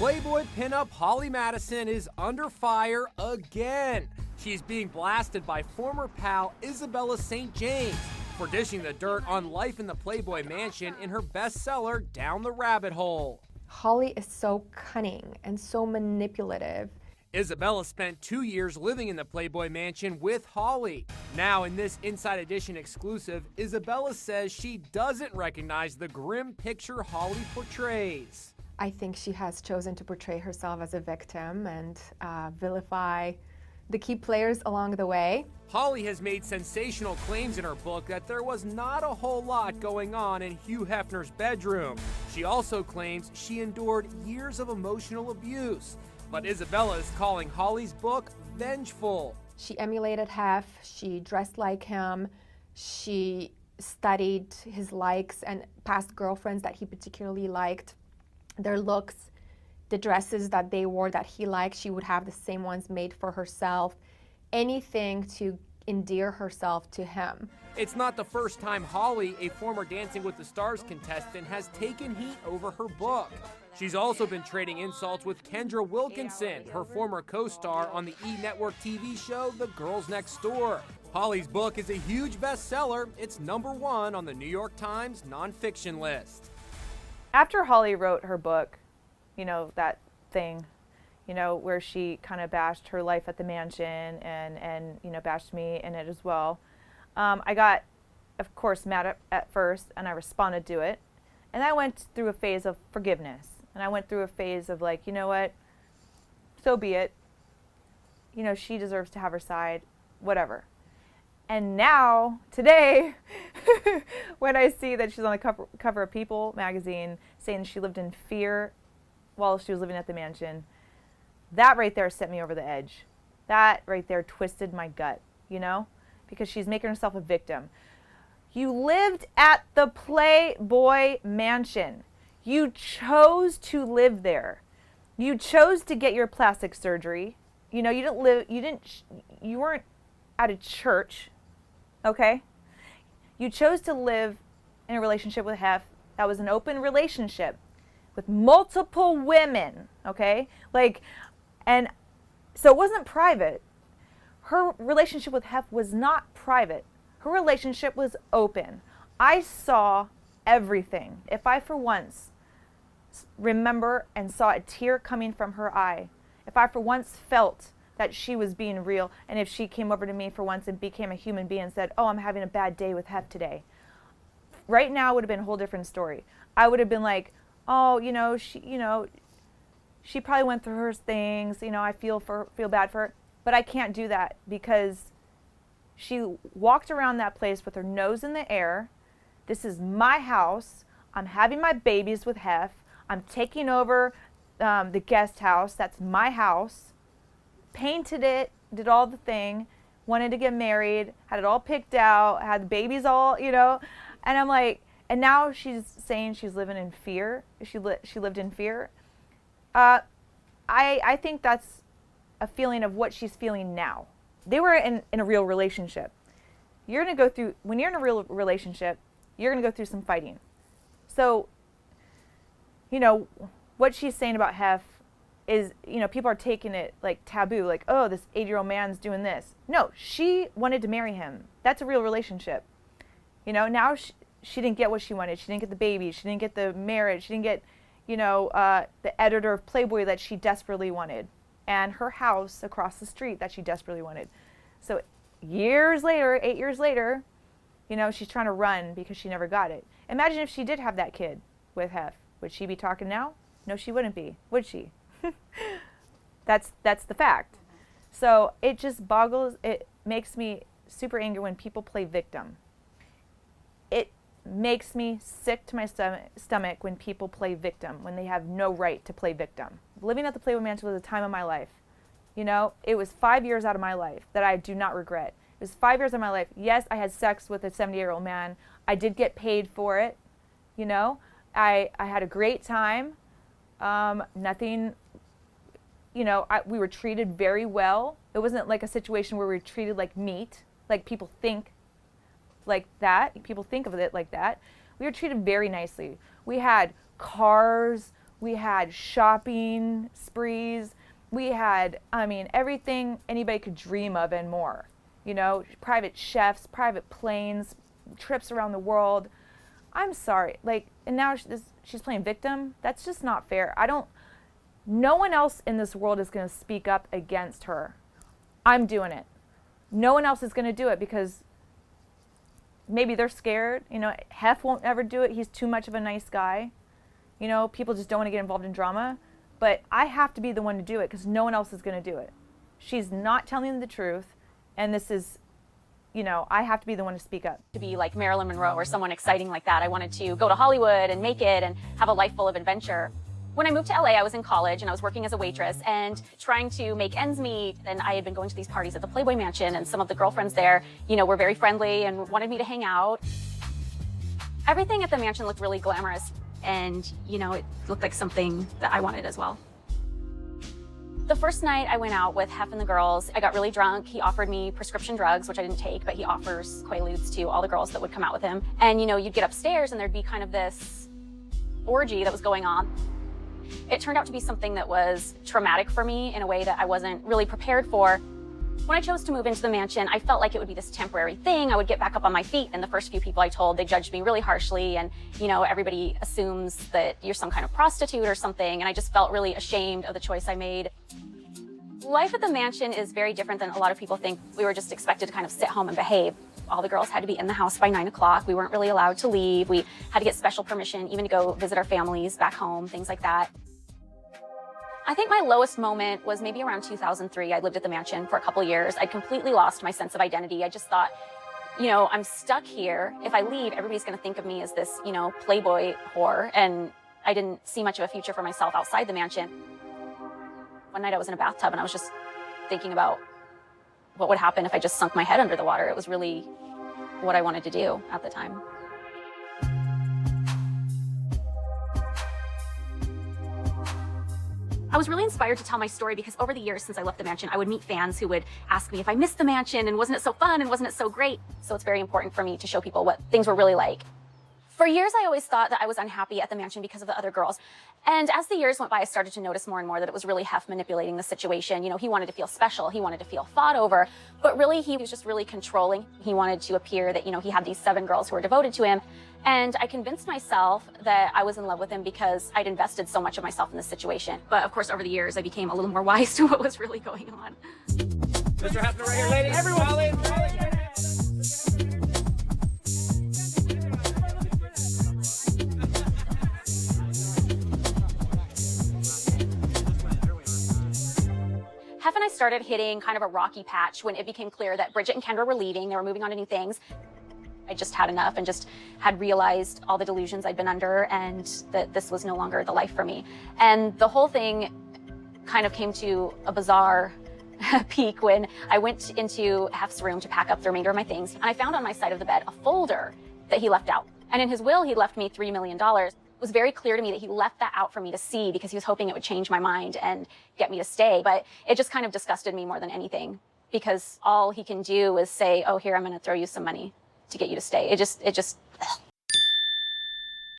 Playboy pinup Holly Madison is under fire again. She's being blasted by former pal Isabella St. James for dishing the dirt on life in the Playboy mansion in her bestseller, Down the Rabbit Hole. Holly is so cunning and so manipulative. Isabella spent 2 years living in the Playboy mansion with Holly. Now, in this Inside Edition exclusive, Isabella says she doesn't recognize the grim picture Holly portrays. I think she has chosen to portray herself as a victim and vilify the key players along the way. Holly has made sensational claims in her book that there was not a whole lot going on in Hugh Hefner's bedroom. She also claims she endured years of emotional abuse. But Isabella is calling Holly's book vengeful. She emulated Hef, she dressed like him, she studied his likes and past girlfriends that he particularly liked, their looks, the dresses that they wore that he liked. She would have the same ones made for herself, anything to endear herself to him. It's not the first time Holly, a former Dancing with the Stars contestant, has taken heat over her book. She's also been trading insults with Kendra Wilkinson, her former co-star on the E! Network TV show The Girls Next Door. Holly's book is a huge bestseller. It's #1 on the New York Times nonfiction list. After Holly wrote her book, you know, that thing, you know, where she kind of bashed her life at the mansion and you know, bashed me in it as well, I got, of course, mad at first, and I responded to it. And I went through a phase of forgiveness. And I went through a phase of like, you know what, so be it. You know, she deserves to have her side, whatever. And now, today, when I see that she's on the cover of People magazine saying she lived in fear while she was living at the mansion, that right there set me over the edge. That right there twisted my gut, you know, because she's making herself a victim. You lived at the Playboy mansion. You chose to live there. You chose to get your plastic surgery. You know, you weren't at a church, okay? You chose to live in a relationship with Hef that was an open relationship with multiple women, okay? Like, and so it wasn't private. Her relationship with Hef was not private. Her relationship was open. I saw everything. If I for once remember and saw a tear coming from her eye, if I for once felt that she was being real, and if she came over to me for once and became a human being and said, oh, I'm having a bad day with Hef today, right now it would have been a whole different story. I would have been like, oh, she probably went through her things, you know, I feel bad for her. But I can't do that because she walked around that place with her nose in the air. This is my house. I'm having my babies with Hef. I'm taking over the guest house. That's my house. Painted it, did all the thing, wanted to get married, had it all picked out, had the babies all, you know. And I'm like, and now she's saying she's living in fear. She lived in fear. I think that's a feeling of what she's feeling now. They were in a real relationship. You're going to go through, when you're in a real relationship, you're going to go through some fighting. So, you know, what she's saying about Hef is, you know, people are taking it like taboo, like, oh, this 80-year-old man's doing this. No, she wanted to marry him. That's a real relationship. You know, now she didn't get what she wanted. She didn't get the baby. She didn't get the marriage. She didn't get, you know, the editor of Playboy that she desperately wanted, and her house across the street that she desperately wanted. So years later, 8 years later, you know, she's trying to run because she never got it. Imagine if she did have that kid with Hef. Would she be talking now? No, she wouldn't be, would she? That's the fact. So it just it makes me super angry when people play victim. It makes me sick to my stomach when people play victim, when they have no right to play victim. Living at the Playboy Mansion was a time of my life. You know, it was 5 years out of my life that I do not regret. It was 5 years of my life. Yes, I had sex with a 70-year-old man. I did get paid for it. You know, I had a great time. Nothing, you know, we were treated very well. It wasn't like a situation where we were treated like meat, like people think like that. People think of it like that. We were treated very nicely. We had cars. We had shopping sprees. We had, I mean, everything anybody could dream of and more. You know, private chefs, private planes, trips around the world. I'm sorry, like, and now she's playing victim. That's just not fair. No one else in this world is going to speak up against her. I'm doing it. No one else is going to do it because maybe they're scared. You know, Hef won't ever do it. He's too much of a nice guy. You know, people just don't want to get involved in drama. But I have to be the one to do it because no one else is going to do it. She's not telling them the truth. And this is, you know, I have to be the one to speak up. To be like Marilyn Monroe or someone exciting like that, I wanted to go to Hollywood and make it and have a life full of adventure. When I moved to LA, I was in college and I was working as a waitress and trying to make ends meet. And I had been going to these parties at the Playboy Mansion, and some of the girlfriends there, you know, were very friendly and wanted me to hang out. Everything at the mansion looked really glamorous, and, you know, it looked like something that I wanted as well. The first night I went out with Hef and the girls, I got really drunk. He offered me prescription drugs, which I didn't take, but he offers Quaaludes to all the girls that would come out with him. And, you know, you'd get upstairs and there'd be kind of this orgy that was going on. It turned out to be something that was traumatic for me in a way that I wasn't really prepared for. When I chose to move into the mansion, I felt like it would be this temporary thing. I would get back up on my feet, and the first few people I told, they judged me really harshly, and, you know, everybody assumes that you're some kind of prostitute or something, and I just felt really ashamed of the choice I made. Life at the mansion is very different than a lot of people think. We were just expected to kind of sit home and behave. All the girls had to be in the house by 9 o'clock. We weren't really allowed to leave. We had to get special permission even to go visit our families back home, things like that. I think my lowest moment was maybe around 2003. I lived at the mansion for a couple years. I'd completely lost my sense of identity. I just thought, you know, I'm stuck here. If I leave, everybody's going to think of me as this, you know, Playboy whore. And I didn't see much of a future for myself outside the mansion. One night I was in a bathtub and I was just thinking about what would happen if I just sunk my head under the water. It was really what I wanted to do at the time. I was really inspired to tell my story because over the years since I left the mansion, I would meet fans who would ask me if I missed the mansion and wasn't it so fun and wasn't it so great. So it's very important for me to show people what things were really like. For years, I always thought that I was unhappy at the mansion because of the other girls. And as the years went by, I started to notice more and more that it was really Hef manipulating the situation. You know, he wanted to feel special. He wanted to feel fought over. But really, he was just really controlling. He wanted to appear that, you know, he had these 7 girls who were devoted to him. And I convinced myself that I was in love with him because I'd invested so much of myself in this situation. But of course, over the years, I became a little more wise to what was really going on. Mr. Hefner right here, ladies. Everyone. Hef and I started hitting kind of a rocky patch when it became clear that Bridget and Kendra were leaving. They were moving on to new things. I just had enough and just had realized all the delusions I'd been under and that this was no longer the life for me. And the whole thing kind of came to a bizarre peak when I went into Hef's room to pack up the remainder of my things. And I found on my side of the bed a folder that he left out. And in his will, he left me $3 million. It was very clear to me that he left that out for me to see because he was hoping it would change my mind and get me to stay. But it just kind of disgusted me more than anything because all he can do is say, oh, here, I'm going to throw you some money to get you to stay. It just